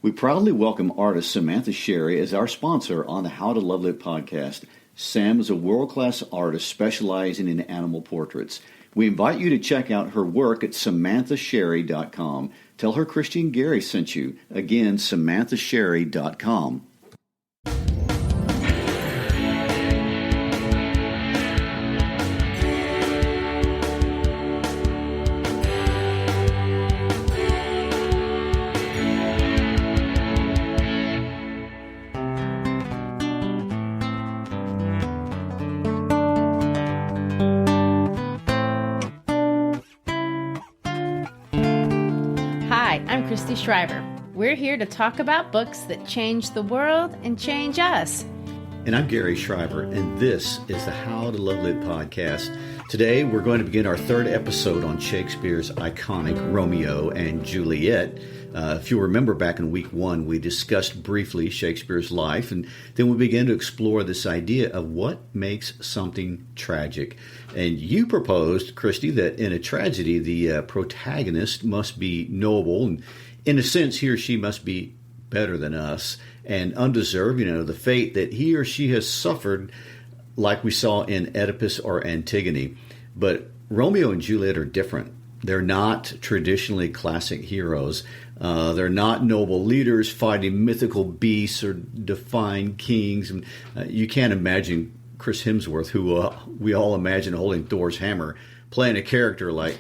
We proudly welcome artist Samantha Sherry as our sponsor on the How to Love Lit podcast. Sam is a world-class artist specializing in animal portraits. We invite you to check out her work at samanthasherry.com. Tell her Christy and Garry sent you. Again, samanthasherry.com. I'm Christy Shriver. We're here to talk about books that change the world and change us. And I'm Garry Shriver, and this is the How to Love Lit podcast. Today, we're going to begin our third episode on Shakespeare's iconic Romeo and Juliet. If you remember back in week one, we discussed briefly Shakespeare's life, and then we began to explore this idea of what makes something tragic. And you proposed, Christy, that in a tragedy, the protagonist must be noble, and in a sense, he or she must be better than us and undeserving of the fate that he or she has suffered, like we saw in Oedipus or Antigone. But Romeo and Juliet are different. They're not traditionally classic heroes. They're not noble leaders fighting mythical beasts or defying kings. And you can't imagine Chris Hemsworth, who we all imagine holding Thor's hammer, playing a character like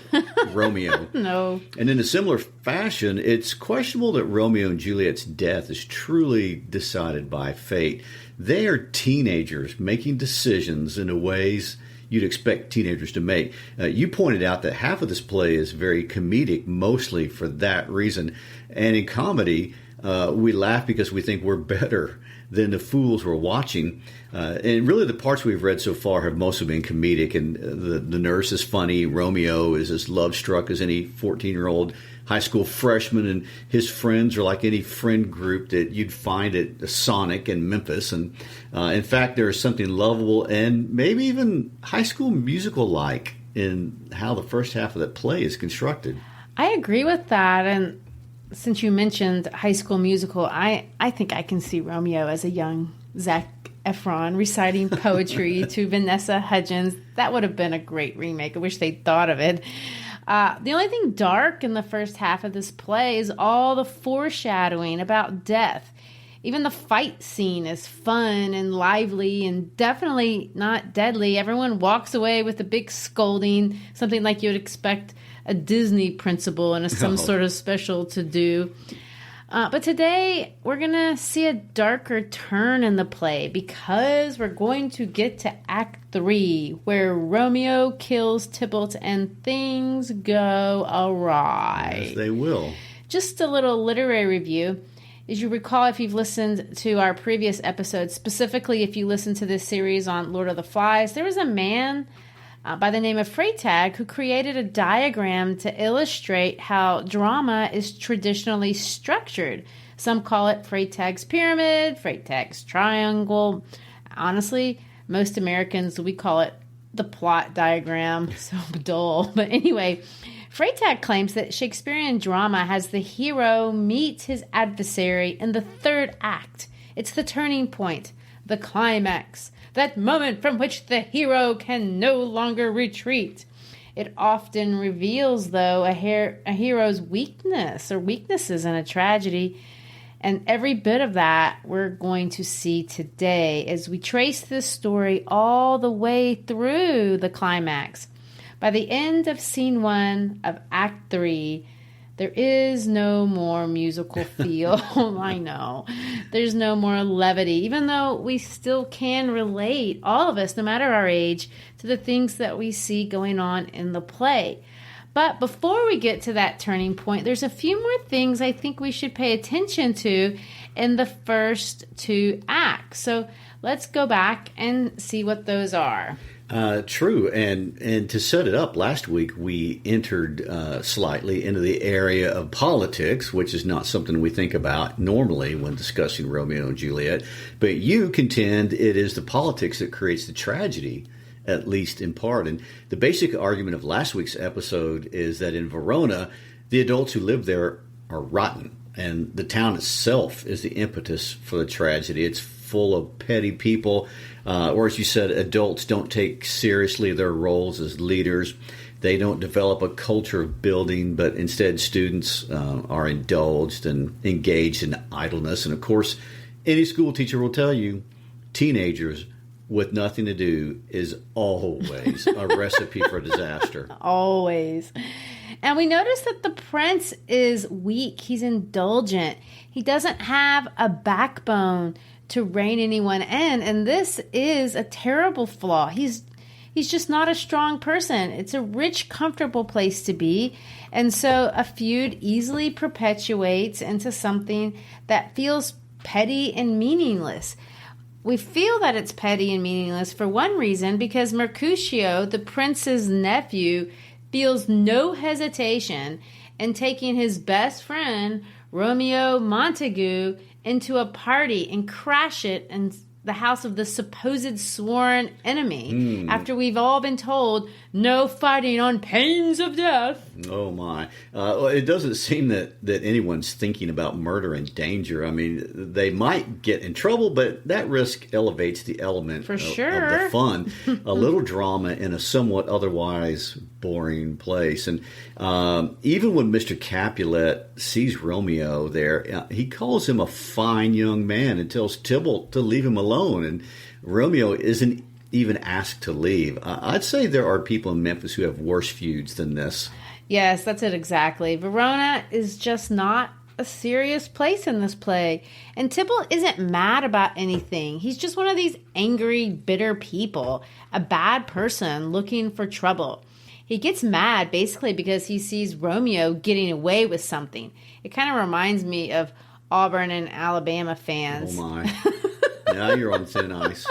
Romeo. No. And in a similar fashion, it's questionable that Romeo and Juliet's death is truly decided by fate. They are teenagers making decisions in ways you'd expect teenagers to make. You pointed out that half of this play is very comedic, mostly for that reason. And in comedy, we laugh because we think we're better than the fools we're watching. And really the parts we've read so far have mostly been comedic. And the nurse is funny. Romeo is as love-struck as any 14-year-old high school freshman. And his friends are like any friend group that you'd find at Sonic in Memphis. And in fact, there is something lovable and maybe even High School Musical-like in how the first half of that play is constructed. I agree with that. And since you mentioned High School Musical, I think I can see Romeo as a young Zac Efron reciting poetry to Vanessa Hudgens. That would have been a great remake. I wish they'd thought of it. The only thing dark in the first half of this play is all the foreshadowing about death. Even the fight scene is fun and lively and definitely not deadly. Everyone walks away with a big scolding, something like you'd expect a Disney principal in some sort of special to do. But today, we're going to see a darker turn in the play because we're going to get to Act 3, where Romeo kills Tybalt and things go awry. Yes, they will. Just a little literary review. As you recall, if you've listened to our previous episodes, specifically if you listened to this series on Lord of the Flies, there was a man by the name of Freytag who created a diagram to illustrate how drama is traditionally structured. Some call it Freytag's pyramid, Freytag's triangle. Honestly, most Americans, we call it the plot diagram. So dull. But anyway, Freytag claims that Shakespearean drama has the hero meet his adversary in the third act. It's the turning point, the climax, that moment from which the hero can no longer retreat. It often reveals, though, a hero's weakness or weaknesses in a tragedy. And every bit of that we're going to see today as we trace this story all the way through the climax. By the end of Scene 1 of Act 3, there is no more musical feel. I know. There's no more levity, even though we still can relate, all of us, no matter our age, to the things that we see going on in the play. But before we get to that turning point, there's a few more things I think we should pay attention to in the first two acts. So let's go back and see what those are. True. And to set it up, last week we entered slightly into the area of politics, which is not something we think about normally when discussing Romeo and Juliet. But you contend it is the politics that creates the tragedy, at least in part. And the basic argument of last week's episode is that in Verona, the adults who live there are rotten. and the town itself is the impetus for the tragedy. It's full of petty people, or as you said, adults don't take seriously their roles as leaders. They don't develop a culture of building, but instead students are indulged and engaged in idleness. And of course, any school teacher will tell you, teenagers with nothing to do is always a recipe for disaster. Always. And we notice that the prince is weak. He's indulgent. He doesn't have a backbone to rein anyone in. And this is a terrible flaw. He's just not a strong person. It's a rich, comfortable place to be. And so a feud easily perpetuates into something that feels petty and meaningless. We feel that it's petty and meaningless for one reason, because Mercutio, the prince's nephew, feels no hesitation in taking his best friend, Romeo Montague, into a party and crash it in the house of the supposed sworn enemy, after we've all been told no fighting on pains of death. Oh my. It doesn't seem that anyone's thinking about murder and danger. I mean, they might get in trouble, but that risk elevates the element of the fun. A little drama in a somewhat otherwise boring place. And even when Mr. Capulet sees Romeo there, he calls him a fine young man and tells Tybalt to leave him alone. And Romeo isn't even asked to leave. I'd say there are people in Memphis who have worse feuds than this. Yes, that's it exactly. Verona is just not a serious place in this play. And Tybalt isn't mad about anything. He's just one of these angry, bitter people, a bad person looking for trouble. He gets mad basically because he sees Romeo getting away with something. It kind of reminds me of Auburn and Alabama fans. Oh my. Now you're on thin ice.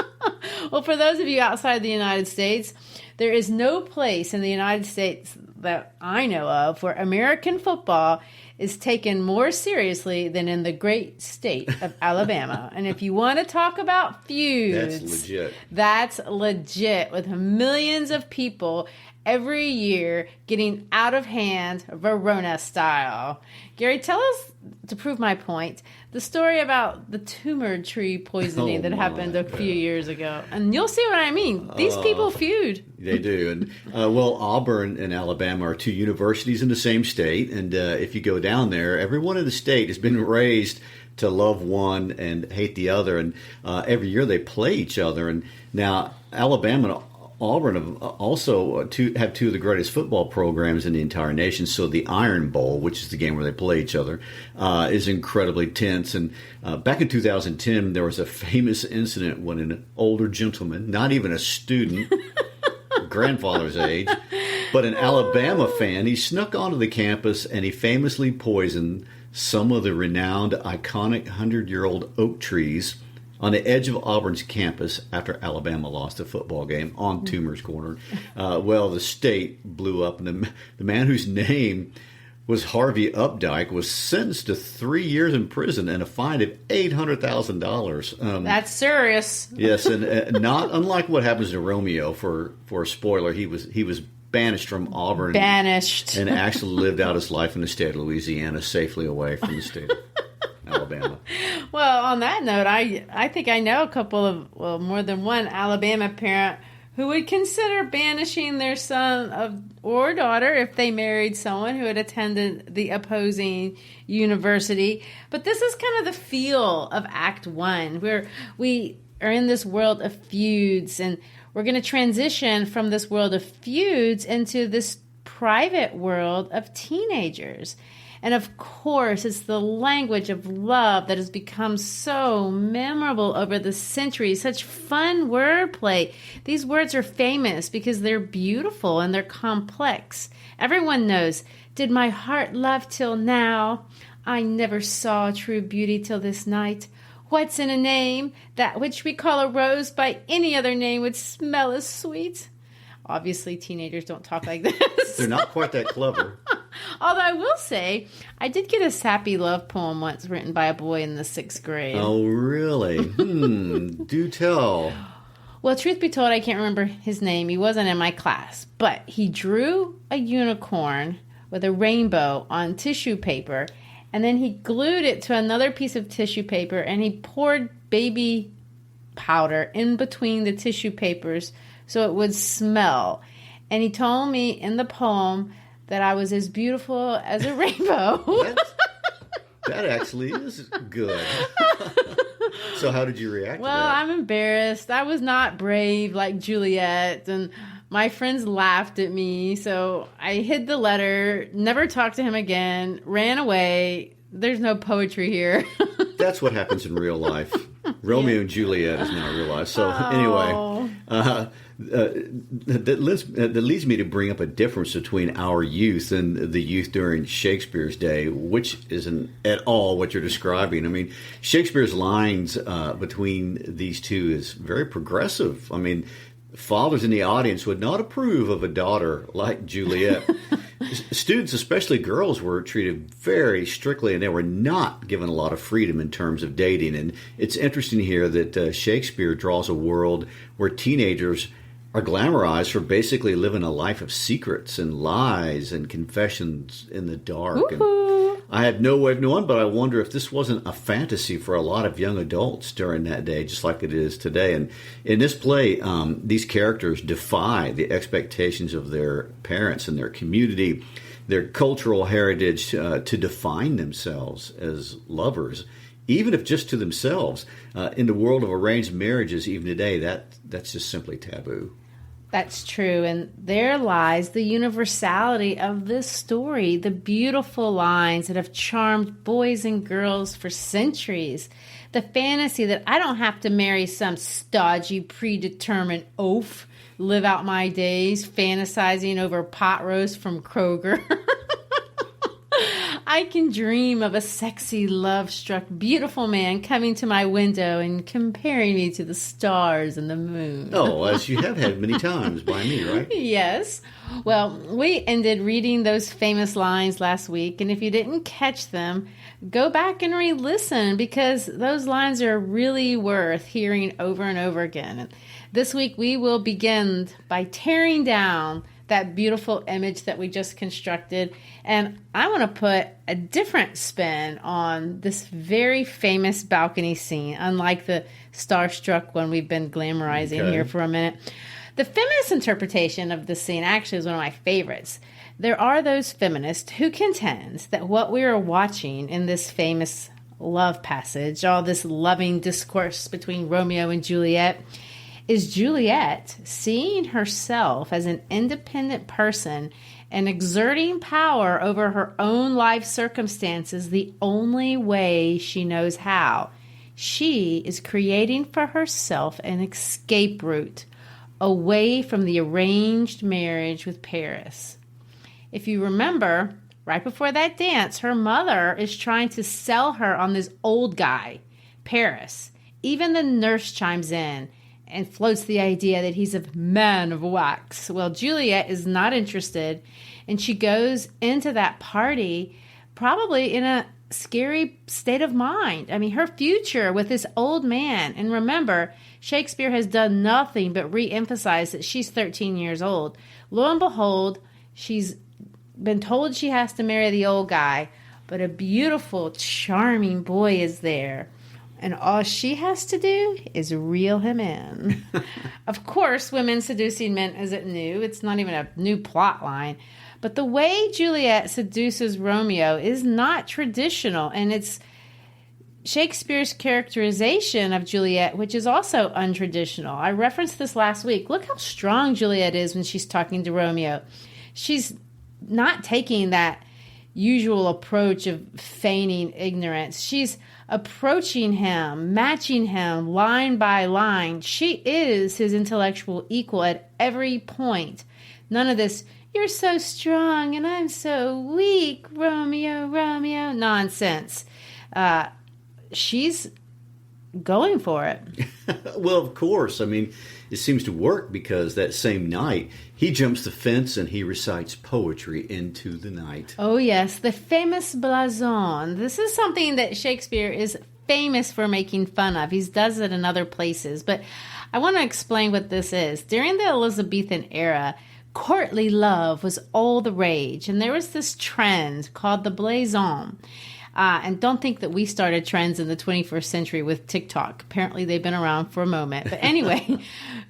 Well, for those of you outside the United States, there is no place in the United States that I know of where American football is taken more seriously than in the great state of Alabama. And if you want to talk about feuds, that's legit, with millions of people every year getting out of hand Verona style. Gary, tell us, to prove my point, the story about the tumor tree poisoning that happened a few years ago. And you'll see what I mean. These people feud. They do. And well, Auburn and Alabama are two universities in the same state. And if you go down there, everyone in the state has been raised to love one and hate the other. And every year they play each other. And now Alabama and Auburn have also have two of the greatest football programs in the entire nation. So the Iron Bowl, which is the game where they play each other, is incredibly tense. And back in 2010, there was a famous incident when an older gentleman, not even a student, grandfather's age, but an Alabama fan, he snuck onto the campus and he famously poisoned some of the renowned, iconic 100-year-old oak trees on the edge of Auburn's campus after Alabama lost a football game on Toomer's Corner. Well, the state blew up, and the man whose name was Harvey Updike was sentenced to 3 years in prison and a fine of $800,000. That's serious. Yes, and not unlike what happens to Romeo. For a spoiler, he was banished from Auburn. Banished. And actually lived out his life in the state of Louisiana, safely away from the state of Alabama. Well, on that note, I think I know a couple of, well, more than one Alabama parent who would consider banishing their son or daughter if they married someone who had attended the opposing university. But this is kind of the feel of Act 1, where we are in this world of feuds, and we're going to transition from this world of feuds into this private world of teenagers. And of course, it's the language of love that has become so memorable over the centuries. Such fun wordplay. These words are famous because they're beautiful and they're complex. Everyone knows, did my heart love till now? I never saw true beauty till this night. What's in a name? That which we call a rose by any other name would smell as sweet. Obviously, teenagers don't talk like this. They're not quite that clever. Although I will say, I did get a sappy love poem once written by a boy in the 6th grade. Oh, really? Do tell. Well, truth be told, I can't remember his name. He wasn't in my class. But he drew a unicorn with a rainbow on tissue paper, And then he glued it to another piece of tissue paper, and he poured baby powder in between the tissue papers so it would smell. And he told me in the poem that I was as beautiful as a rainbow. That actually is good. So how did you react to that? Well, I'm embarrassed. I was not brave like Juliet, and my friends laughed at me. So I hid the letter, never talked to him again, ran away. There's no poetry here. That's what happens in real life. Romeo and Juliet is not real life. So anyway, that leads me to bring up a difference between our youth and the youth during Shakespeare's day, which isn't at all what you're describing. I mean, Shakespeare's lines between these two is very progressive. I mean, fathers in the audience would not approve of a daughter like Juliet. Students, especially girls, were treated very strictly, and they were not given a lot of freedom in terms of dating. And it's interesting here that Shakespeare draws a world where teenagers are glamorized for basically living a life of secrets and lies and confessions in the dark. And I have no way of knowing, but I wonder if this wasn't a fantasy for a lot of young adults during that day, just like it is today. And in this play, these characters defy the expectations of their parents and their community, their cultural heritage, to define themselves as lovers, even if just to themselves. In the world of arranged marriages, even today, that's just simply taboo. That's true. And there lies the universality of this story, the beautiful lines that have charmed boys and girls for centuries. The fantasy that I don't have to marry some stodgy, predetermined oaf, live out my days fantasizing over pot roast from Kroger. I can dream of a sexy, love-struck, beautiful man coming to my window and comparing me to the stars and the moon. Oh, as you have had many times by me, right? Yes. Well, we ended reading those famous lines last week, and if you didn't catch them, go back and re-listen because those lines are really worth hearing over and over again. This week, we will begin by tearing down that beautiful image that we just constructed. And I want to put a different spin on this very famous balcony scene, unlike the starstruck one we've been glamorizing here for a minute. The feminist interpretation of this scene actually is one of my favorites. There are those feminists who contend that what we are watching in this famous love passage, all this loving discourse between Romeo and Juliet, is Juliet seeing herself as an independent person and exerting power over her own life circumstances the only way she knows how. She is creating for herself an escape route away from the arranged marriage with Paris. If you remember, right before that dance, her mother is trying to sell her on this old guy, Paris. Even the nurse chimes in and floats the idea that he's a man of wax. Well, Juliet is not interested, and she goes into that party probably in a scary state of mind. I mean, her future with this old man, and remember, Shakespeare has done nothing but re-emphasize that she's 13 years old. Lo and behold, she's been told she has to marry the old guy, but a beautiful, charming boy is there. And all she has to do is reel him in. Of course, women seducing men isn't new. It's not even a new plot line. But the way Juliet seduces Romeo is not traditional. And it's Shakespeare's characterization of Juliet, which is also untraditional. I referenced this last week. Look how strong Juliet is when she's talking to Romeo. She's not taking that usual approach of feigning ignorance. She's approaching him, matching him line by line. She is his intellectual equal at every point. None of this, you're so strong and I'm so weak, Romeo, Romeo, nonsense. She's going for it. Well, of course. I mean, it seems to work because that same night, he jumps the fence and he recites poetry into the night. Oh, yes. The famous blason. This is something that Shakespeare is famous for making fun of. He does it in other places. But I want to explain what this is. During the Elizabethan era, courtly love was all the rage. And there was this trend called the blason. And don't think that we started trends in the 21st century with TikTok. Apparently, they've been around for a moment. But anyway,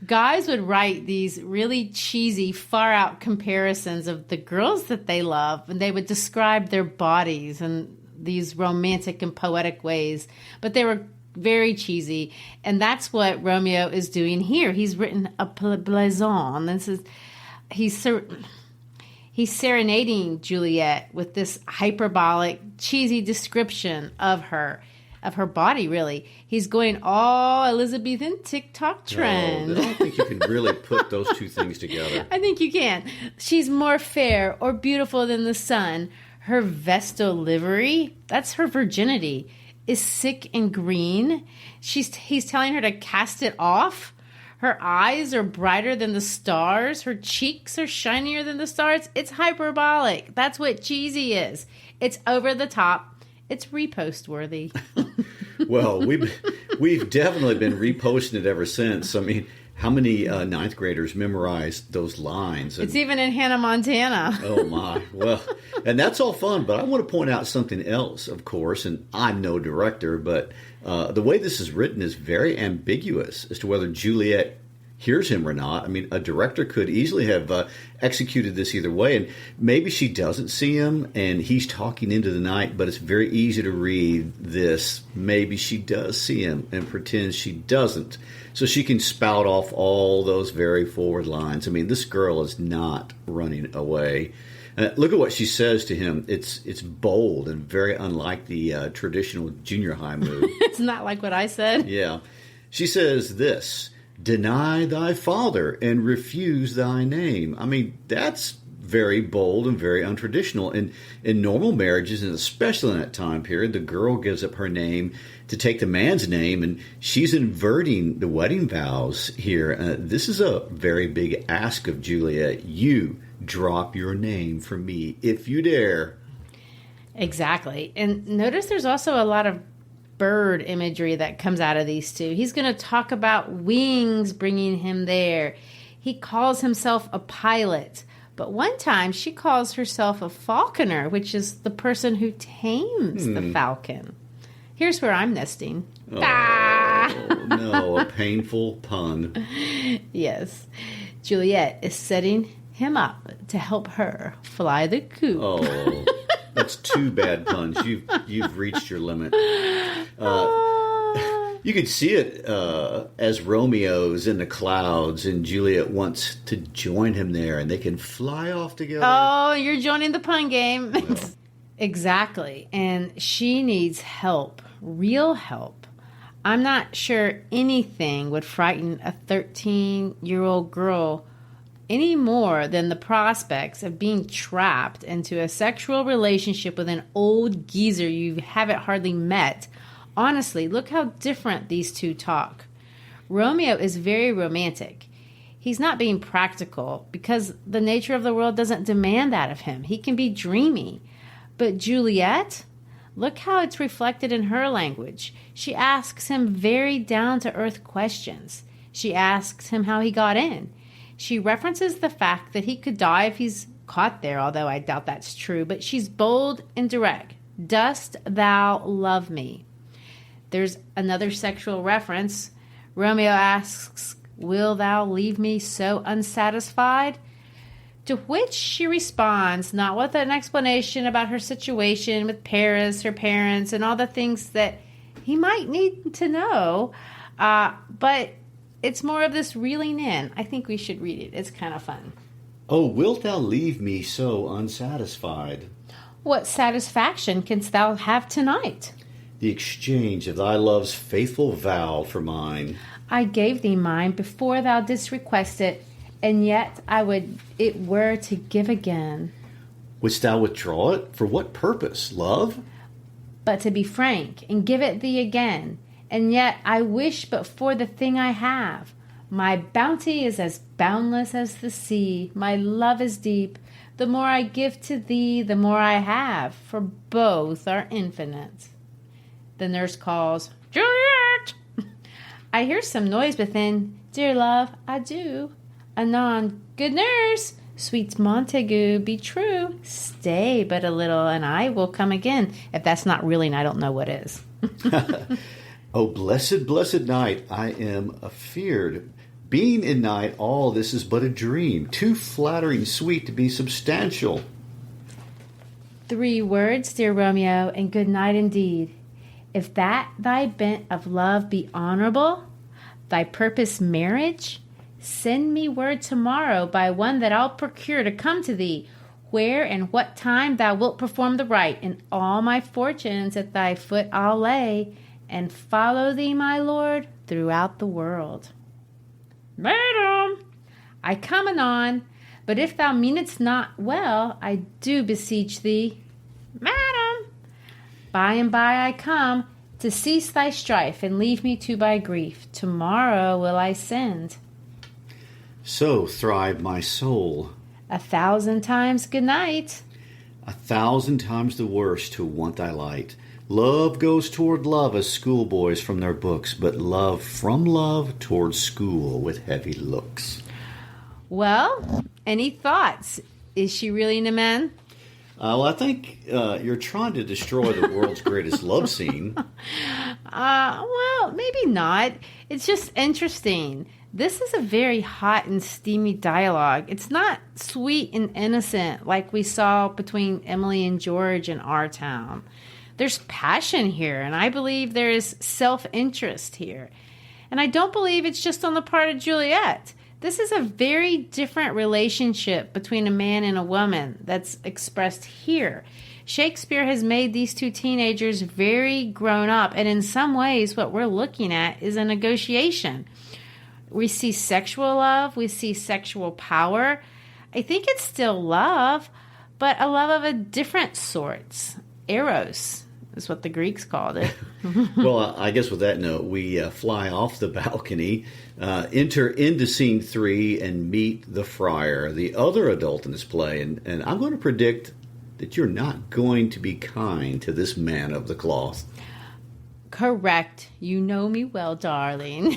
guys would write these really cheesy, far-out comparisons of the girls that they love, and they would describe their bodies in these romantic and poetic ways. But they were very cheesy, and that's what Romeo is doing here. He's written a blason. He's serenading Juliet with this hyperbolic, cheesy description of her body, really. He's going all Elizabethan TikTok trend. No, I don't think you can really put those two things together. I think you can. She's more fair or beautiful than the sun. Her vestal livery, that's her virginity, is sick and green. He's telling her to cast it off. Her eyes are brighter than the stars. Her cheeks are shinier than the stars. It's hyperbolic. That's what cheesy is. It's over the top. It's repost worthy. Well, we've definitely been reposting it ever since. I mean, how many ninth graders memorized those lines? It's even in Hannah Montana. Oh, my. Well, and that's all fun, but I want to point out something else, of course, and I'm no director, but the way this is written is very ambiguous as to whether Juliet hears him or not. I mean, a director could easily have executed this either way, and maybe she doesn't see him and he's talking into the night, but it's very easy to read this. Maybe she does see him and pretends she doesn't, so she can spout off all those very forward lines. I mean, this girl is not running away. Look at what she says to him. It's bold and very unlike the traditional junior high move. It's not like what I said. Yeah. She says this: deny thy father and refuse thy name. I mean, that's very bold and very untraditional. In normal marriages, and especially in that time period, the girl gives up her name to take the man's name, and she's inverting the wedding vows here. This is a very big ask of Juliet. You drop your name for me if you dare. Exactly. And notice there's also a lot of bird imagery that comes out of these two. He's going to talk about wings bringing him there. He calls himself a pilot. But one time she calls herself a falconer, which is the person who tames the falcon. Here's where I'm nesting. Oh, no, a painful pun. Yes. Juliet is setting him up to help her fly the coop. Oh, that's two bad puns. You've reached your limit. You could see it as Romeo's in the clouds, and Juliet wants to join him there, and they can fly off together. Oh, you're joining the pun game. Well. Exactly. And she needs help, real help. I'm not sure anything would frighten a 13-year-old girl any more than the prospects of being trapped into a sexual relationship with an old geezer you haven't hardly met. Honestly, look how different these two talk. Romeo is very romantic. He's not being practical because the nature of the world doesn't demand that of him. He can be dreamy. But Juliet, look how it's reflected in her language. She asks him very down-to-earth questions. She asks him how he got in. She references the fact that he could die if he's caught there, although I doubt that's true. But she's bold and direct. Dost thou love me? There's another sexual reference. Romeo asks, will thou leave me so unsatisfied? To which she responds, not with an explanation about her situation with Paris, her parents, and all the things that he might need to know, but it's more of this reeling in. I think we should read it. It's kind of fun. Oh, wilt thou leave me so unsatisfied? What satisfaction canst thou have tonight? The exchange of thy love's faithful vow for mine. I gave thee mine before thou didst request it, and yet I would it were to give again. Wouldst thou withdraw it? For what purpose, love? But to be frank, and give it thee again. And yet I wish but for the thing I have. My bounty is as boundless as the sea. My love is deep. The more I give to thee, the more I have. For both are infinite. The nurse calls, Juliet! I hear some noise within. Dear love, I do. Anon, good nurse, Sweet Montague, be true. Stay but a little, and I will come again. If that's not reeling, I don't know what is. Oh, blessed, blessed night, I am afeard. Being in night, all this is but a dream, too flattering sweet to be substantial. 3 words, dear Romeo, and good night indeed. If that thy bent of love be honorable, thy purpose marriage, send me word tomorrow by one that I'll procure to come to thee, where and what time thou wilt perform the rite, and all my fortunes at thy foot I'll lay, and follow thee, my lord, throughout the world. Madam, I come anon, but if thou meanest not well, I do beseech thee. Madam, by and by I come, to cease thy strife, and leave me to thy grief. Tomorrow will I send. So thrive my soul. 1,000 times good night. 1,000 times the worse to want thy light. Love goes toward love as schoolboys from their books, but love from love toward school with heavy looks. Well, any thoughts? Is she really an amen? Well, I think you're trying to destroy the world's greatest love scene. Well, maybe not. It's just interesting. This is a very hot and steamy dialogue. It's not sweet and innocent like we saw between Emily and George in Our Town. There's passion here, and I believe there is self-interest here. And I don't believe it's just on the part of Juliet. This is a very different relationship between a man and a woman that's expressed here. Shakespeare has made these 2 teenagers very grown up, and in some ways what we're looking at is a negotiation. We see sexual love, we see sexual power. I think it's still love, but a love of a different sort. Eros is what the Greeks called it. Well, I guess with that note, we fly off the balcony, enter into scene 3, and meet the friar, the other adult in this play. And I'm going to predict that you're not going to be kind to this man of the cloth. Correct. You know me well, darling.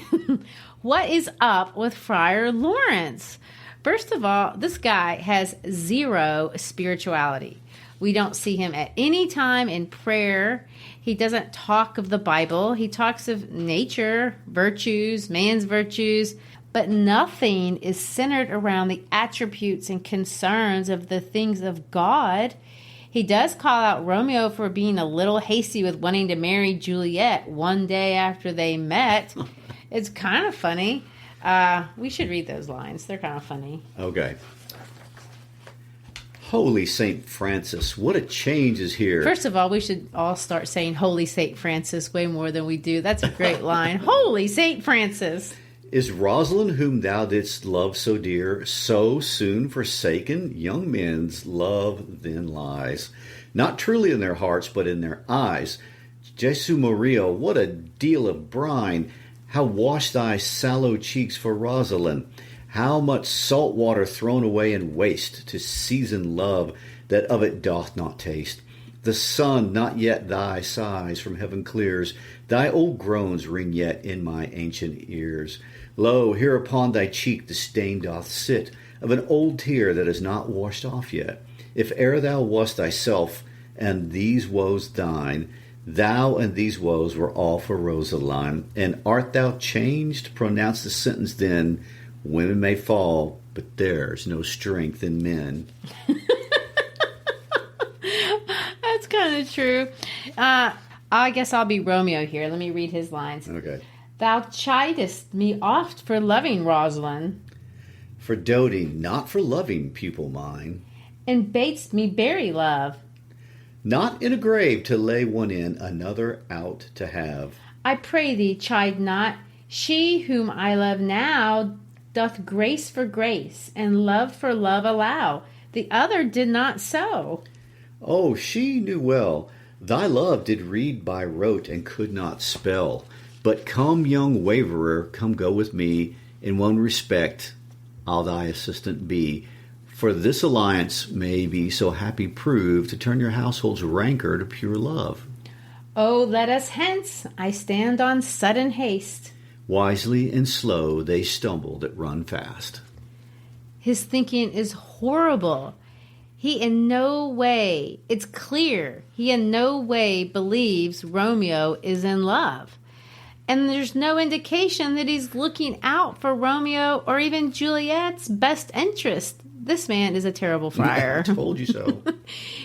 What is up with Friar Lawrence? First of all, this guy has 0 spirituality. We don't see him at any time in prayer. He doesn't talk of the Bible. He talks of nature, virtues, man's virtues, but nothing is centered around the attributes and concerns of the things of God. He does call out Romeo for being a little hasty with wanting to marry Juliet one day after they met. It's kind of funny. We should read those lines. They're kind of funny. Okay. Holy St. Francis, what a change is here. First of all, we should all start saying Holy St. Francis way more than we do. That's a great line. Holy St. Francis. Is Rosalind, whom thou didst love so dear, so soon forsaken? Young men's love then lies, not truly in their hearts, but in their eyes. Jesu Maria, what a deal of brine! How wash thy sallow cheeks for Rosalind! How much salt water thrown away in waste to season love that of it doth not taste. The sun not yet thy sighs from heaven clears, thy old groans ring yet in my ancient ears. Lo, here upon thy cheek the stain doth sit of an old tear that is not washed off yet. If e'er thou wast thyself, and these woes thine, thou and these woes were all for Rosaline. And art thou changed? Pronounce the sentence then. Women may fall, but there's no strength in men. That's kind of true. I guess I'll be Romeo here. Let me read his lines. Okay. Thou chidest me oft for loving Rosalind, For doting, not for loving, pupil mine. and badest me bury love. Not in a grave to lay one in, another out to have. I pray thee, chide not. She whom I love now doth grace for grace, and love for love allow. The other did not so. Oh, she knew well. Thy love did read by rote and could not spell. But come, young waverer, come go with me. In one respect, I'll thy assistant be. For this alliance may be so happy proved to turn your household's rancor to pure love. Oh, let us hence. I stand on sudden haste. Wisely and slow they stumble that run fast. His thinking is horrible. He in no way, it's clear, he in no way believes Romeo is in love. And there's no indication that he's looking out for Romeo or even Juliet's best interest. This man is a terrible friar. I told you so.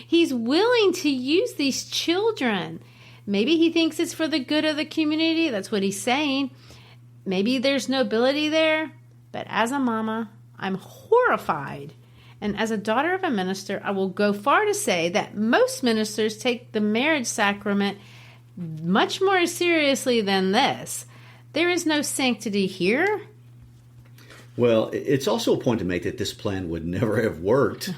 He's willing to use these children. Maybe he thinks it's for the good of the community. That's what he's saying. Maybe there's nobility there. But as a mama, I'm horrified. And as a daughter of a minister, I will go far to say that most ministers take the marriage sacrament much more seriously than this. There is no sanctity here. Well, it's also a point to make that this plan would never have worked.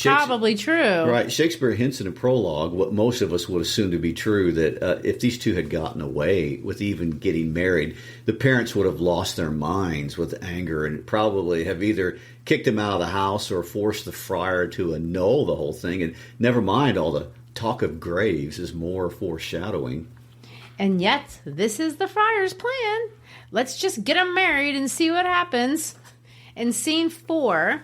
Probably true. Right. Shakespeare hints in a prologue what most of us would assume to be true, that if these two had gotten away with even getting married, the parents would have lost their minds with anger and probably have either kicked him out of the house or forced the friar to annul the whole thing. And never mind all the talk of graves is more foreshadowing. And yet, this is the friar's plan. Let's just get them married and see what happens. In scene 4,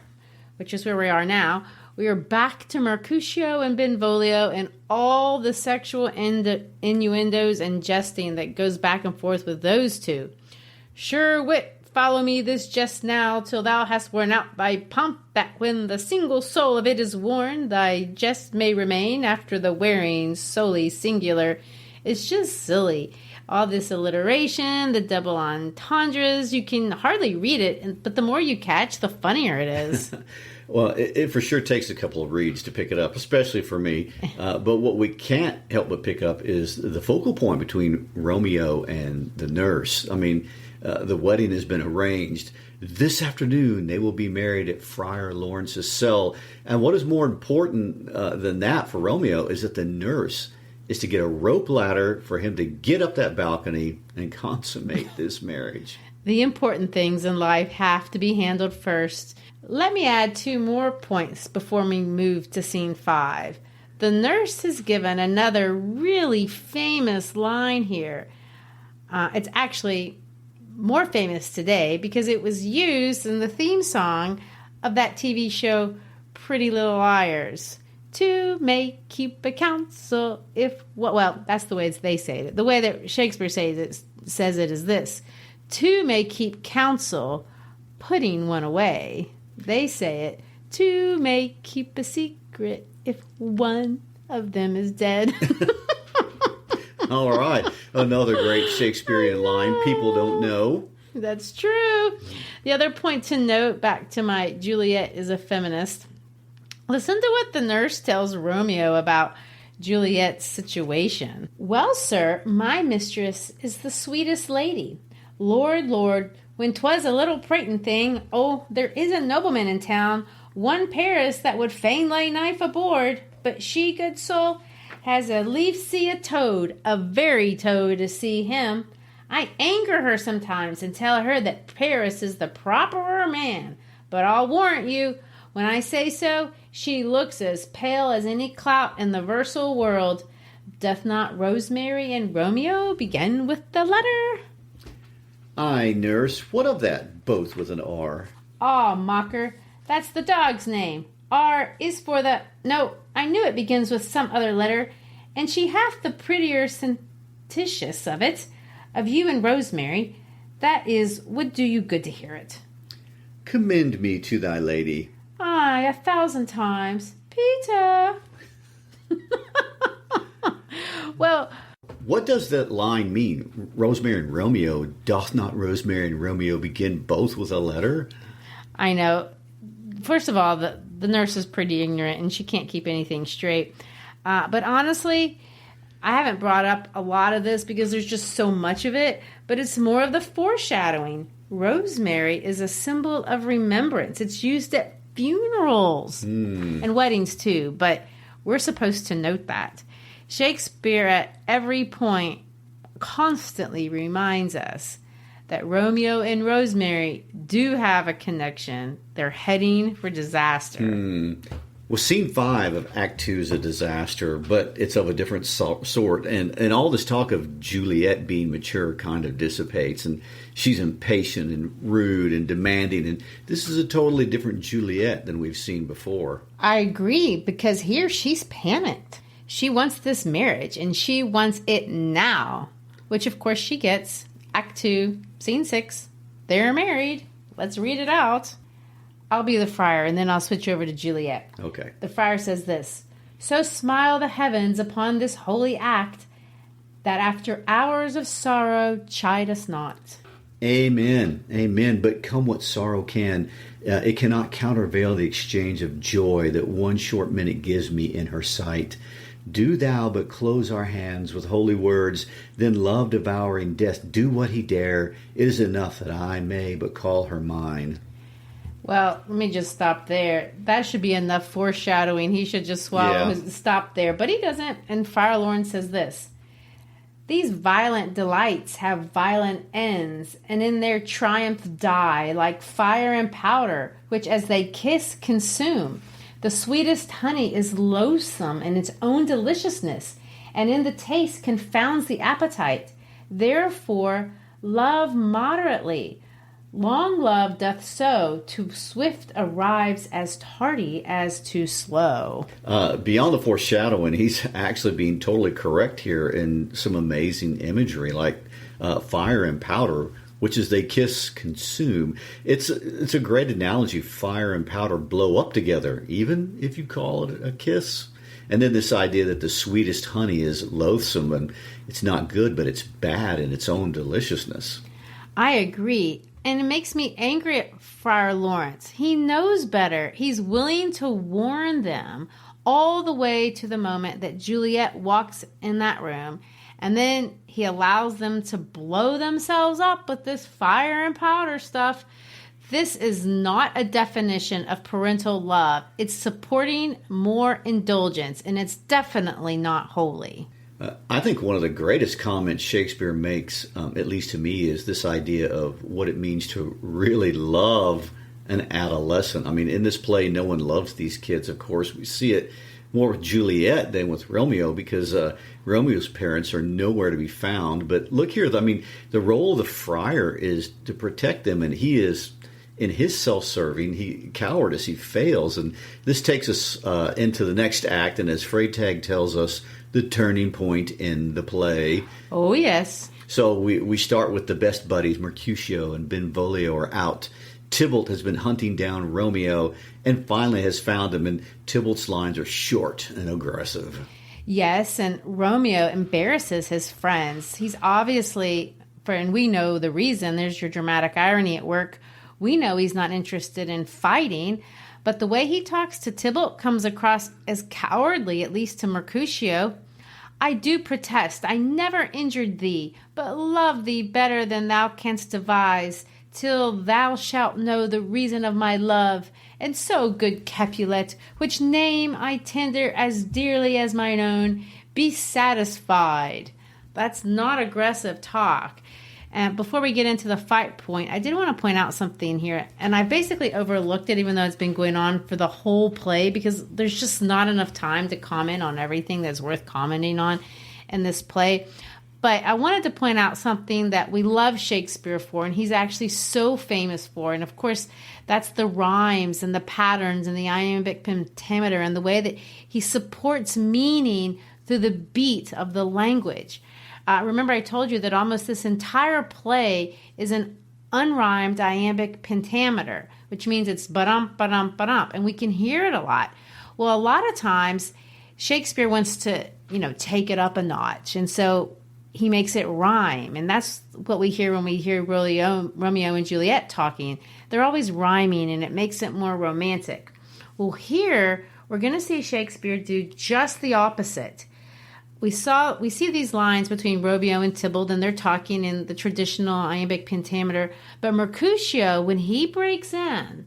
which is where we are now, we are back to Mercutio and Benvolio and all the sexual innuendos and jesting that goes back and forth with those two. Sure wit, follow me this jest now, till thou hast worn out thy pomp, that when the single soul of it is worn, thy jest may remain after the wearing solely singular. It's just silly. All this alliteration, the double entendres, you can hardly read it, but the more you catch, the funnier it is. Well, it for sure takes a couple of reads to pick it up, especially for me. But what we can't help but pick up is the focal point between Romeo and the nurse. I mean, the wedding has been arranged. This afternoon, they will be married at Friar Lawrence's cell. And what is more important than that for Romeo is that the nurse is to get a rope ladder for him to get up that balcony and consummate this marriage. The important things in life have to be handled first. Let me add 2 more points before we move to scene 5. The nurse has given another really famous line here. It's actually more famous today because it was used in the theme song of that TV show Pretty Little Liars. 2 may keep a counsel if... Well, that's the way they say it. The way that Shakespeare says it is this. 2 may keep counsel, putting one away. They say it. 2 may keep a secret if one of them is dead. All right. Another great Shakespearean line people don't know. That's true. The other point to note, back to my Juliet is a feminist. Listen to what the nurse tells Romeo about Juliet's situation. Well, sir, my mistress is the sweetest lady. Lord, Lord, when 'twas a little prating thing, oh, there is a nobleman in town, one Paris that would fain lay knife aboard, but she, good soul, has a lief see a toad, a very toad to see him. I anger her sometimes and tell her that Paris is the properer man, but I'll warrant you, when I say so, she looks as pale as any clout in the versal world. Doth not Rosemary and Romeo begin with the letter? Aye, nurse, what of that? Both with an R. Ah, mocker, that's the dog's name. R is for the... No, I knew it begins with some other letter, and she hath the prettier sententious of it, of you and Rosemary. That is, would do you good to hear it. Commend me to thy lady. Aye, 1,000 times. Peter! Well... What does that line mean? Rosemary and Romeo, doth not Rosemary and Romeo begin both with a letter? I know. First of all, the nurse is pretty ignorant and she can't keep anything straight. But honestly, I haven't brought up a lot of this because there's just so much of it, but it's more of the foreshadowing. Rosemary is a symbol of remembrance. It's used at funerals and weddings too, but we're supposed to note that. Shakespeare at every point constantly reminds us that Romeo and Rosemary do have a connection. They're heading for disaster. Well, scene 5 of Act 2 is a disaster, but it's of a different sort. And all this talk of Juliet being mature kind of dissipates, and she's impatient and rude and demanding. And this is a totally different Juliet than we've seen before. I agree, because here she's panicked. She wants this marriage, and she wants it now, which of course she gets. Act 2, scene 6. They're married. Let's read it out. I'll be the friar, and then I'll switch over to Juliet. Okay. The friar says this: "So smile the heavens upon this holy act, that after hours of sorrow chide us not." Amen. Amen. But come what sorrow can, it cannot countervail the exchange of joy that one short minute gives me in her sight. Do thou but close our hands with holy words, then love devouring death do what he dare. It is enough that I may but call her mine. Well, let me just stop there. That should be enough foreshadowing. He should just stop there. But he doesn't. And Friar Lawrence says this: "These violent delights have violent ends, and in their triumph die, like fire and powder, which as they kiss consume. The sweetest honey is loathsome in its own deliciousness, and in the taste confounds the appetite. Therefore, love moderately. Long love doth so, too swift arrives as tardy as too slow." Beyond the foreshadowing, he's actually being totally correct here in some amazing imagery, like fire and powder, which as they kiss, consume. It's a great analogy. Fire and powder blow up together, even if you call it a kiss. And then this idea that the sweetest honey is loathsome, and it's not good, but it's bad in its own deliciousness. I agree. And it makes me angry at Friar Lawrence. He knows better. He's willing to warn them all the way to the moment that Juliet walks in that room. And then he allows them to blow themselves up with this fire and powder stuff. This is not a definition of parental love. It's supporting more indulgence, and it's definitely not holy. I think one of the greatest comments Shakespeare makes, at least to me, is this idea of what it means to really love an adolescent. I mean, in this play, no one loves these kids, of course. We see it more with Juliet than with Romeo, because Romeo's parents are nowhere to be found. But look here, I mean, the role of the friar is to protect them, and he is, in his self-serving, cowardice, he fails. And this takes us into the next act, and as Freytag tells us, the turning point in the play. Oh, yes. So we start with the best buddies. Mercutio and Benvolio are out. Tybalt has been hunting down Romeo and finally has found him, and Tybalt's lines are short and aggressive. Yes, and Romeo embarrasses his friends. He's obviously, and we know the reason, there's your dramatic irony at work. We know he's not interested in fighting, but the way he talks to Tybalt comes across as cowardly, at least to Mercutio. "I do protest, I never injured thee, but love thee better than thou canst devise, till thou shalt know the reason of my love. And so, good Capulet, which name I tender as dearly as mine own, be satisfied." That's not aggressive talk. And before we get into the fight point, I did want to point out something here. And I basically overlooked it, even though it's been going on for the whole play, because there's just not enough time to comment on everything that's worth commenting on in this play. But I wanted to point out something that we love Shakespeare for, and he's actually so famous for. And of course, that's the rhymes and the patterns and the iambic pentameter and the way that he supports meaning through the beat of the language. Remember, I told you that almost this entire play is an unrhymed iambic pentameter, which means it's ba-dum, ba-dum, ba-dum, and we can hear it a lot. Well, a lot of times, Shakespeare wants to, take it up a notch, and so he makes it rhyme, and that's what we hear when we hear Romeo and Juliet talking. They're always rhyming, and it makes it more romantic. Well, here, we're going to see Shakespeare do just the opposite. We see these lines between Romeo and Tybalt, and they're talking in the traditional iambic pentameter. But Mercutio, when he breaks in,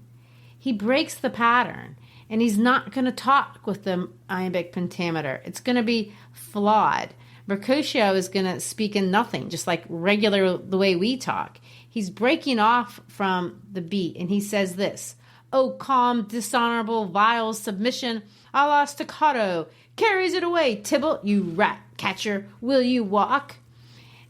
he breaks the pattern, and he's not going to talk with the iambic pentameter. It's going to be flawed. Mercutio is going to speak in nothing, just like the way we talk. He's breaking off from the beat, and he says this: "Oh, calm, dishonorable, vile submission, a la staccato, carries it away. Tybalt, you rat catcher, will you walk?"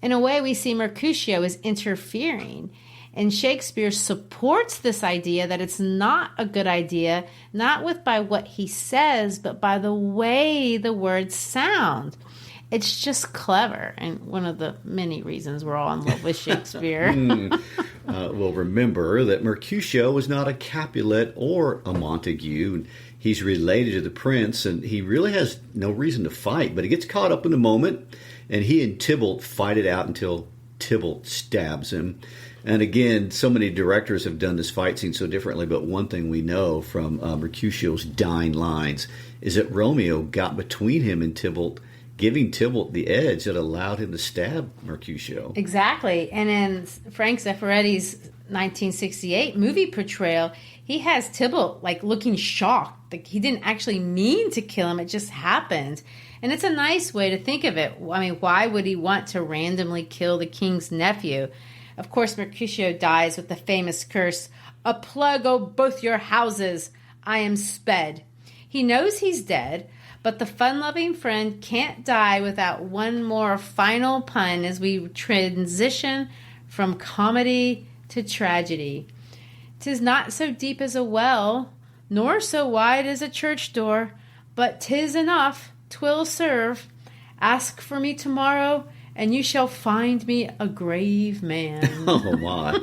In a way, we see Mercutio is interfering. And Shakespeare supports this idea that it's not a good idea, not by what he says, but by the way the words sound. It's just clever, and one of the many reasons we're all in love with Shakespeare. Well, remember that Mercutio was not a Capulet or a Montague. He's related to the prince, and he really has no reason to fight, but he gets caught up in the moment, and he and Tybalt fight it out until Tybalt stabs him. And again, so many directors have done this fight scene so differently, but one thing we know from Mercutio's dying lines is that Romeo got between him and Tybalt, giving Tybalt the edge that allowed him to stab Mercutio. Exactly. And in Frank Zeffirelli's 1968 movie portrayal, he has Tybalt looking shocked. He didn't actually mean to kill him. It just happened. And it's a nice way to think of it. I mean, why would he want to randomly kill the king's nephew? Of course, Mercutio dies with the famous curse, "A plague o' both your houses, I am sped." He knows he's dead, but the fun-loving friend can't die without one more final pun as we transition from comedy to tragedy. "'Tis not so deep as a well, nor so wide as a church door, but 'tis enough, 'twill serve. Ask for me tomorrow, and you shall find me a grave man." Oh, my.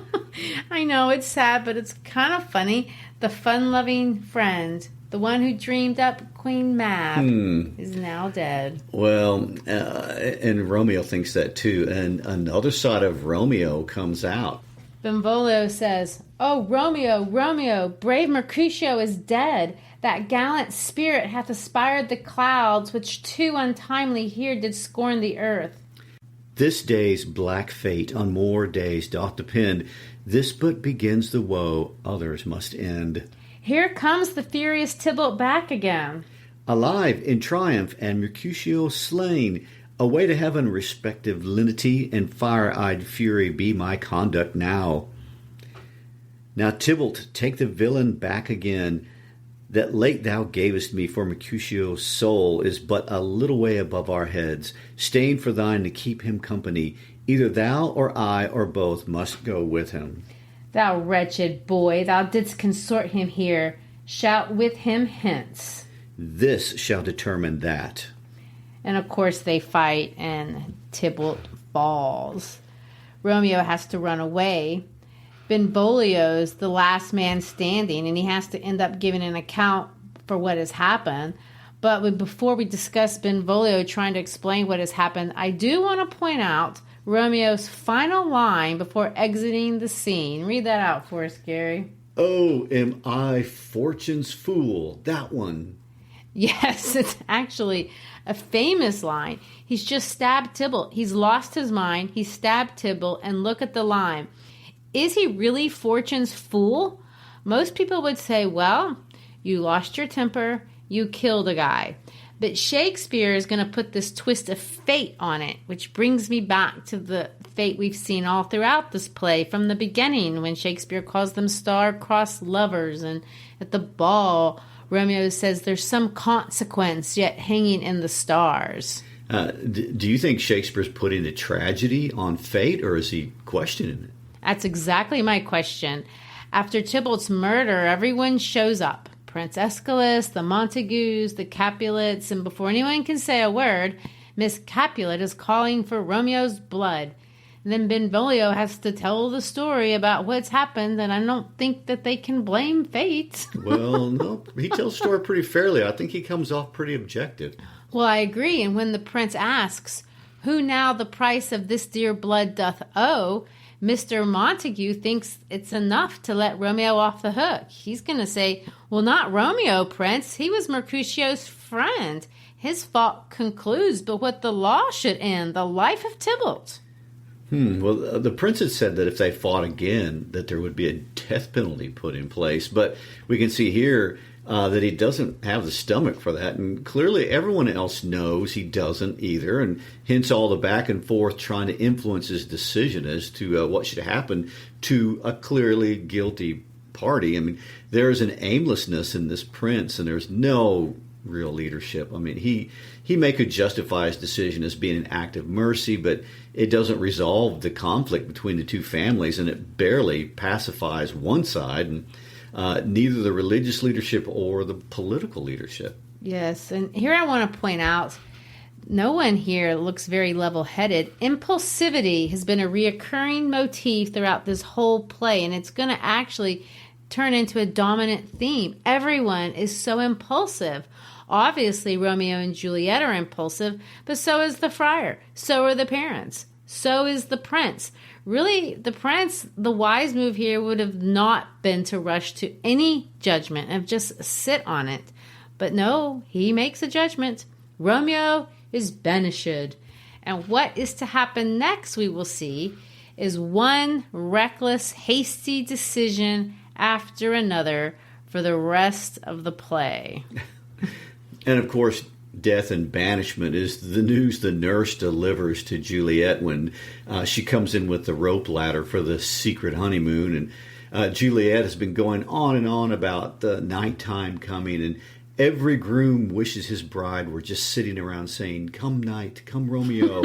I know, it's sad, but it's kind of funny. The fun-loving friend, the one who dreamed up Queen Mab, is now dead. Well, and Romeo thinks that too. And another side of Romeo comes out. Benvolio says, "Oh, Romeo, Romeo, brave Mercutio is dead. That gallant spirit hath aspired the clouds, which too untimely here did scorn the earth. This day's black fate on more days doth depend. This but begins the woe, others must end. Here comes the furious Tybalt back again. Alive in triumph and Mercutio slain. Away to heaven, respective lenity and fire-eyed fury be my conduct now. Now, Tybalt, take the villain back again. That late thou gavest me, for Mercutio's soul is but a little way above our heads. Stain for thine to keep him company. Either thou or I or both must go with him. Thou wretched boy, thou didst consort him here. Shout with him hence. This shall determine that. And of course they fight, and Tybalt falls. Romeo has to run away. Benvolio's the last man standing, and he has to end up giving an account for what has happened. But before we discuss Benvolio trying to explain what has happened, I do want to point out Romeo's final line before exiting the scene. Read that out for us, Gary. Oh, am I fortune's fool? That one. Yes, it's actually a famous line. He's just stabbed Tybalt. He's lost his mind. He stabbed Tybalt, and look at the line. Is he really fortune's fool? Most people would say, well, you lost your temper, you killed a guy. But Shakespeare is going to put this twist of fate on it, which brings me back to the fate we've seen all throughout this play from the beginning, when Shakespeare calls them star-crossed lovers, and at the ball, Romeo says there's some consequence yet hanging in the stars. Do you think Shakespeare's putting the tragedy on fate, or is he questioning it? That's exactly my question. After Tybalt's murder, everyone shows up. Prince Aeschylus, the Montagues, the Capulets, and before anyone can say a word, Miss Capulet is calling for Romeo's blood. And then Benvolio has to tell the story about what's happened, and I don't think that they can blame fate. Well, no, he tells the story pretty fairly. I think he comes off pretty objective. Well, I agree, and when the prince asks, who now the price of this dear blood doth owe, Mr. Montague thinks it's enough to let Romeo off the hook. He's going to say, well, not Romeo, Prince. He was Mercutio's friend. His fault concludes, but what the law should end, the life of Tybalt. Well, the prince had said that if they fought again, that there would be a death penalty put in place. But we can see here that he doesn't have the stomach for that. And clearly everyone else knows he doesn't either. And hence all the back and forth trying to influence his decision as to what should happen to a clearly guilty party. I mean, there's an aimlessness in this prince, and there's no real leadership. I mean, he may could justify his decision as being an act of mercy, but it doesn't resolve the conflict between the two families, and it barely pacifies one side, and neither the religious leadership or the political leadership. Yes, and here I want to point out, no one here looks very level-headed. Impulsivity has been a reoccurring motif throughout this whole play, and it's going to actually turn into a dominant theme. Everyone is so impulsive. Obviously, Romeo and Juliet are impulsive, but so is the friar. So are the parents. So is the prince. Really, the prince, the wise move here would have not been to rush to any judgment and just sit on it. But no, he makes a judgment. Romeo is banished. And what is to happen next, we will see, is one reckless, hasty decision after another for the rest of the play. And of course, death and banishment is the news the nurse delivers to Juliet when she comes in with the rope ladder for the secret honeymoon. And Juliet has been going on and on about the nighttime coming, and every groom wishes his bride were just sitting around saying, "Come night, come Romeo,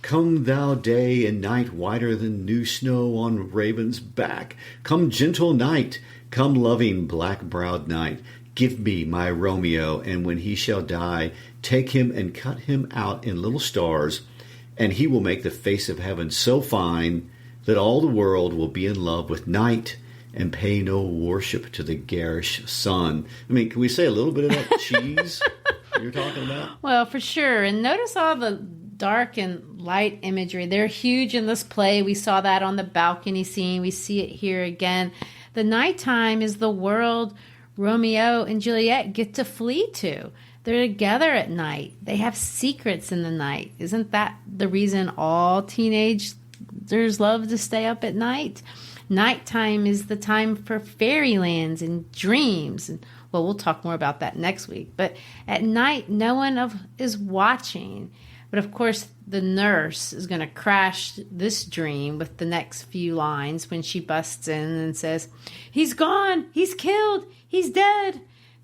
come thou day and night whiter than new snow on raven's back. Come gentle night, come loving black-browed night. Give me my Romeo, and when he shall die, take him and cut him out in little stars, and he will make the face of heaven so fine that all the world will be in love with night and pay no worship to the garish sun." I mean, can we say a little bit of that cheese you're talking about? Well, for sure. And notice all the dark and light imagery. They're huge in this play. We saw that on the balcony scene. We see it here again. The nighttime is the world Romeo and Juliet get to flee to. They're together at night. They have secrets in the night. Isn't that the reason all teenagers love to stay up at night? Nighttime is the time for fairylands and dreams. And, well, we'll talk more about that next week. But at night, no one is watching. But of course, the nurse is going to crash this dream with the next few lines when she busts in and says, "He's gone, he's killed, he's dead."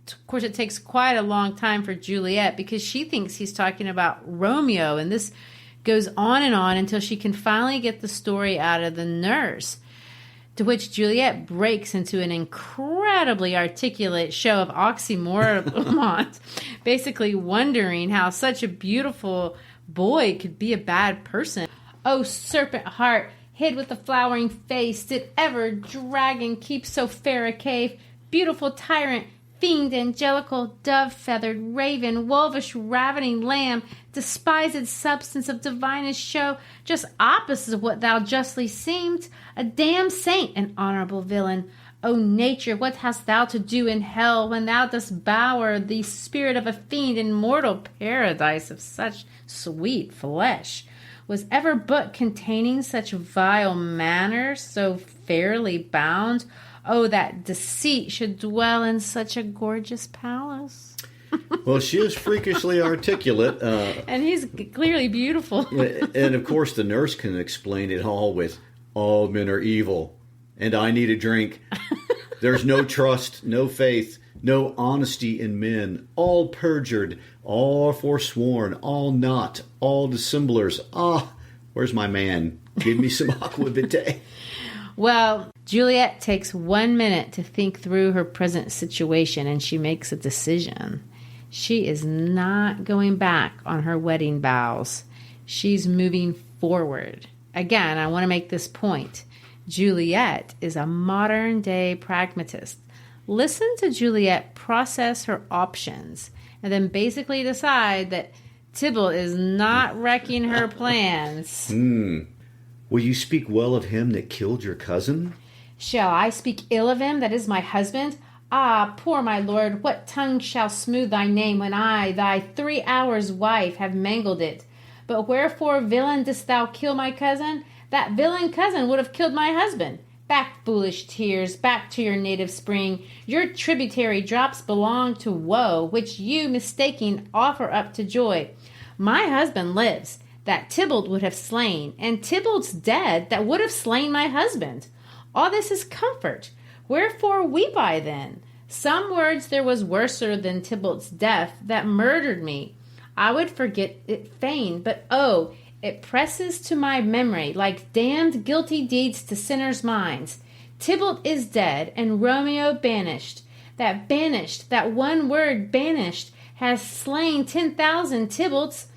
Of course, it takes quite a long time for Juliet because she thinks he's talking about Romeo. And this goes on and on until she can finally get the story out of the nurse. To which Juliet breaks into an incredibly articulate show of oxymoron, basically wondering how such a beautiful boy could be a bad person. "Oh, serpent heart, hid with a flowering face, did ever dragon keep so fair a cave? Beautiful tyrant, fiend angelical, dove-feathered raven, wolvish ravening lamb, despised substance of divinest show, just opposite of what thou justly seemed, a damned saint, an honorable villain. O nature, what hast thou to do in hell when thou dost bower the spirit of a fiend in mortal paradise of such sweet flesh? Was ever book containing such vile manners, so fairly bound? Oh, that deceit should dwell in such a gorgeous palace." Well, she is freakishly articulate. And he's clearly beautiful. And of course, the nurse can explain it all with, "All men are evil, and I need a drink. There's no trust, no faith, no honesty in men. All perjured, all forsworn, all not, all dissemblers. Ah, where's my man? Give me some aqua vitae." Well, Juliet takes 1 minute to think through her present situation, and she makes a decision. She is not going back on her wedding vows. She's moving forward. Again, I want to make this point. Juliet is a modern-day pragmatist. Listen to Juliet process her options and then basically decide that Tybalt is not wrecking her plans. Will you speak well of him that killed your cousin? Shall I speak ill of him that is my husband? Ah, poor my lord, what tongue shall smooth thy name when I, thy 3 hours' wife, have mangled it? But wherefore, villain, didst thou kill my cousin? That villain cousin would have killed my husband. Back, foolish tears, back to your native spring. Your tributary drops belong to woe, which you, mistaking, offer up to joy. My husband lives, that Tybalt would have slain, and Tybalt's dead, that would have slain my husband. All this is comfort. Wherefore weep I then? Some words there was worser than Tybalt's death that murdered me. I would forget it fain, but oh, it presses to my memory like damned guilty deeds to sinners' minds. Tybalt is dead, and Romeo banished. That one word banished, has slain 10,000 Tybalts.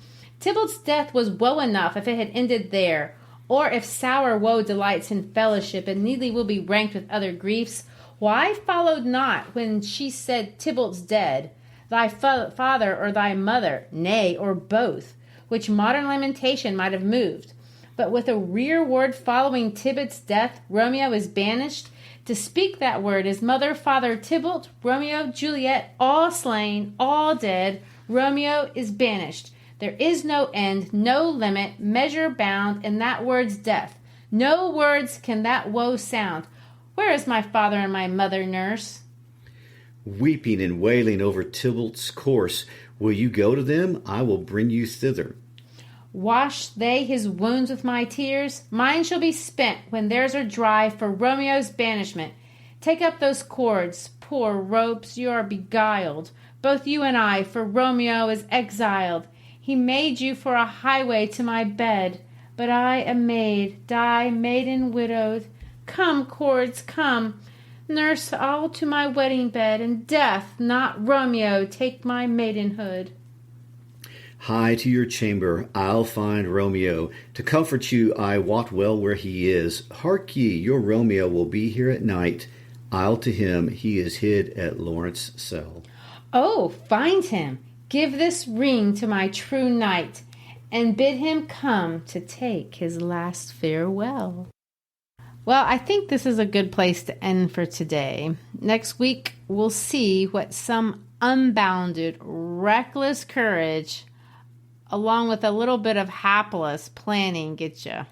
Tybalt's death was woe enough if it had ended there, or if sour woe delights in fellowship, and needly will be ranked with other griefs. Why followed not, when she said Tybalt's dead, thy father or thy mother, nay, or both, which modern lamentation might have moved. But with a rearward following Tybalt's death, Romeo is banished. To speak that word is mother, father, Tybalt, Romeo, Juliet, all slain, all dead. Romeo is banished. There is no end, no limit, measure bound in that word's death. No words can that woe sound. Where is my father and my mother, nurse? Weeping and wailing over Tybalt's corse, will you go to them? I will bring you thither. Wash they his wounds with my tears? Mine shall be spent when theirs are dry for Romeo's banishment. Take up those cords, poor ropes, you are beguiled, both you and I, for Romeo is exiled. He made you for a highway to my bed, but I, a maid, die maiden widowed. Come, cords, come, nurse all to my wedding bed, and death, not Romeo, take my maidenhood. Hie to your chamber, I'll find Romeo. To comfort you, I wot well where he is. Hark ye, your Romeo will be here at night. I'll to him, he is hid at Lawrence cell. Oh, find him, give this ring to my true knight, and bid him come to take his last farewell. Well, I think this is a good place to end for today. Next week, we'll see what some unbounded, reckless courage along with a little bit of hapless planning get you.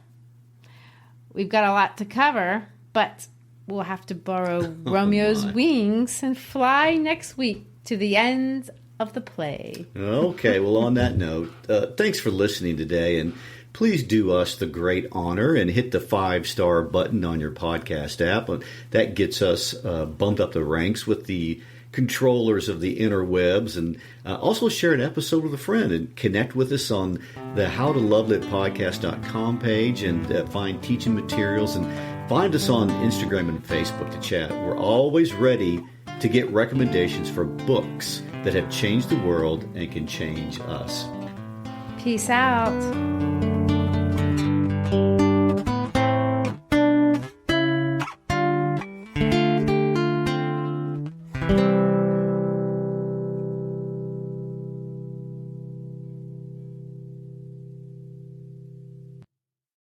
We've got a lot to cover, but we'll have to borrow Romeo's wings and fly next week to the end of the play. Okay, well, on that note, thanks for listening today, and please do us the great honor and hit the 5-star button on your podcast app. That gets us bumped up the ranks with the controllers of the interwebs, and also share an episode with a friend and connect with us on the howtolovelit.podcast.com page and find teaching materials, and find us on Instagram and Facebook to chat. We're always ready to get recommendations for books that have changed the world and can change us. Peace out.